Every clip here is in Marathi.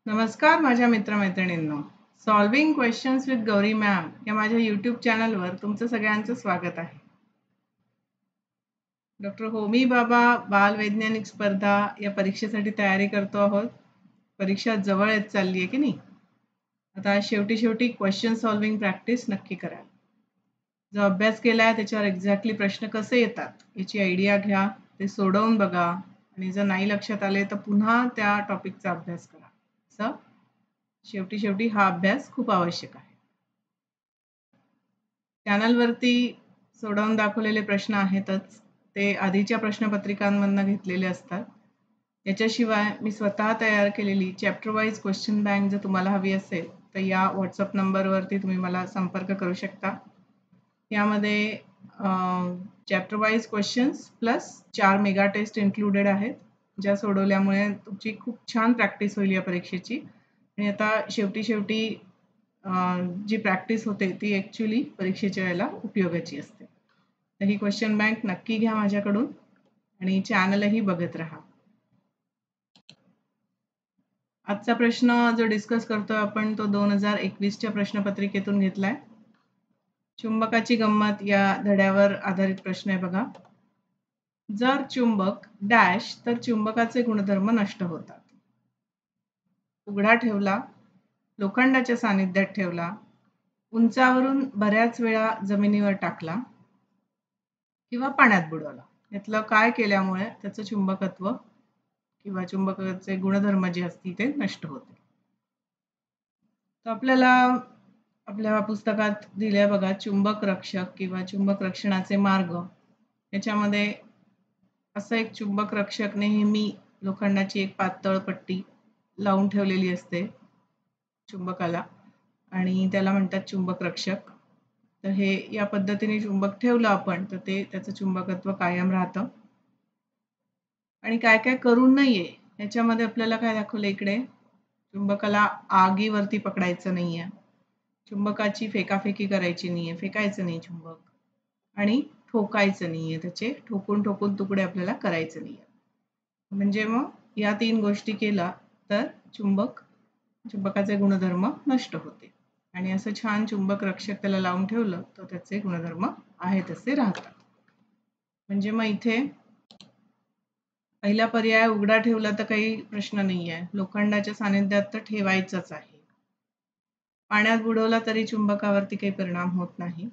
नमस्कार माझ्या मित्रमैत्रिणींनो. Solving questions with Gauri ma'am या माझ्या यूट्यूब चॅनलवर तुमचं सगळ्यांचं स्वागत आहे. डॉक्टर होमी बाबा बाल वैज्ञानिक स्पर्धा या परीक्षेसाठी तयारी करतो आहोत. परीक्षा जवळ येत चालली आहे की नाही. आता शेवटी क्वेश्चन सॉल्विंग प्रॅक्टिस नक्की करा. जो अभ्यास केला आहे त्याच्यावर एक्झॅक्टली प्रश्न कसे येतात याची आयडिया घ्या, ते सोडवून बघा आणि जर नाही लक्षात आले तर पुन्हा त्या टॉपिकचा अभ्यास करा. असं शेवटी हा अभ्यास खूप आवश्यक आहे. चॅनलवरती सोडवून दाखवलेले प्रश्न आहेतच, ते आधीच्या प्रश्नपत्रिकांमधून घेतलेले असतात. याच्याशिवाय मी स्वतः तयार केलेली चॅप्टर वाईज क्वेश्चन बँक जर तुम्हाला हवी असेल तर या व्हॉट्सअप नंबरवरती तुम्ही मला संपर्क करू शकता. यामध्ये chapter wise questions plus 4 mega test included आहेत, ज्या सोडवल्यामुळे तुमची खूप छान प्रॅक्टिस होईल या परीक्षेची. आणि आता शेवटी जी प्रॅक्टिस होते ती ॲक्च्युली परीक्षेच्या वेळेला उपयोगाची असते. तर ही क्वेश्चन बँक नक्की घ्या माझ्याकडून आणि चॅनलही बघत राहा. आजचा प्रश्न जो डिस्कस करतोय आपण तो 2021च्या प्रश्नपत्रिकेतून घेतलाय. चुंबकाची गंमत या धड्यावर आधारित प्रश्न आहे बघा. जर चुंबक डॅश तर चुंबकाचे गुणधर्म नष्ट होतात. उघडा ठेवला, लोखंडाच्या सानिध्यात ठेवला, उंचावरून बऱ्याच वेळा जमिनीवर टाकला किंवा पाण्यात बुडवला. यातलं काय केल्यामुळे त्याचं चुंबकत्व किंवा चुंबकाचे गुणधर्म जे असतील ते नष्ट होते. तर आपल्याला आपल्या पुस्तकात दिले बघा चुंबक रक्षक किंवा चुंबक रक्षणाचे मार्ग. याच्यामध्ये असं एक चुंबक रक्षक नेहमी लोखंडाची एक पातळ पट्टी लावून ठेवलेली असते चुंबकाला आणि त्याला म्हणतात चुंबक रक्षक. तर हे या पद्धतीने चुंबक ठेवलं आपण तर ते त्याचं चुंबकत्व कायम राहतं. आणि काय काय करू नये याच्यामध्ये आपल्याला काय दाखवलं इकडे, चुंबकाला आगीवरती पकडायचं नाहीये, चुंबकाची फेकाफेकी करायची नाहीये, फेकायचं नाही चुंबक, आणि ठोकायचं नाहीये, त्याचे ठोकून तुकडे आपल्याला करायचे नाहीये. म्हणजे मग या 3 गोष्टी केला तर चुंबकाचे गुणधर्म नष्ट होते. आणि असं छान चुंबक रक्षक त्याला लावून ठेवलं तर त्याचे गुणधर्म आहे तसे राहतात. म्हणजे मग इथे पहिला पर्याय उघडा ठेवला तर काही प्रश्न नाही आहे, लोखंडाच्या सानिध्यात तर ठेवायचंच आहे. पाण्यात बुडवला तरी चुंबकावरती काही परिणाम होत नाही.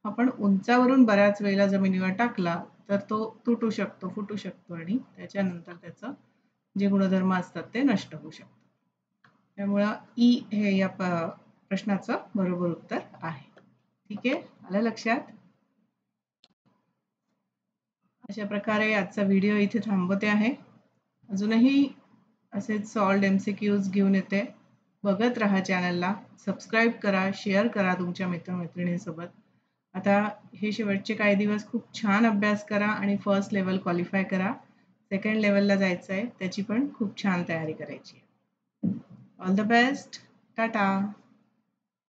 आपण उंचावरून बऱ्याच वेळेला जमिनीवर टाकला तर तो तुटू शकतो, फुटू शकतो आणि त्याच्यानंतर त्याचं जे गुणधर्म असतात ते नष्ट होऊ शकतात. त्यामुळं ई हे या प्रश्नाचं बरोबर उत्तर आहे. ठीक आहे, आलं लक्षात? अशा प्रकारे आजचा व्हिडिओ इथे थांबवते आहे. अजूनही असेच सॉल्व्ड MCQs घेऊन येते. बघत राहा चॅनलला, सबस्क्राईब करा, शेअर करा तुमच्या मित्रमैत्रिणींसोबत. आता हे शेवटचे काही दिवस खूप छान अभ्यास करा आणि फर्स्ट लेवल क्वालिफाय करा. सेकंड लेवलला जायचं आहे, त्याची पण खूप छान तयारी करायची. All the best. टाटा.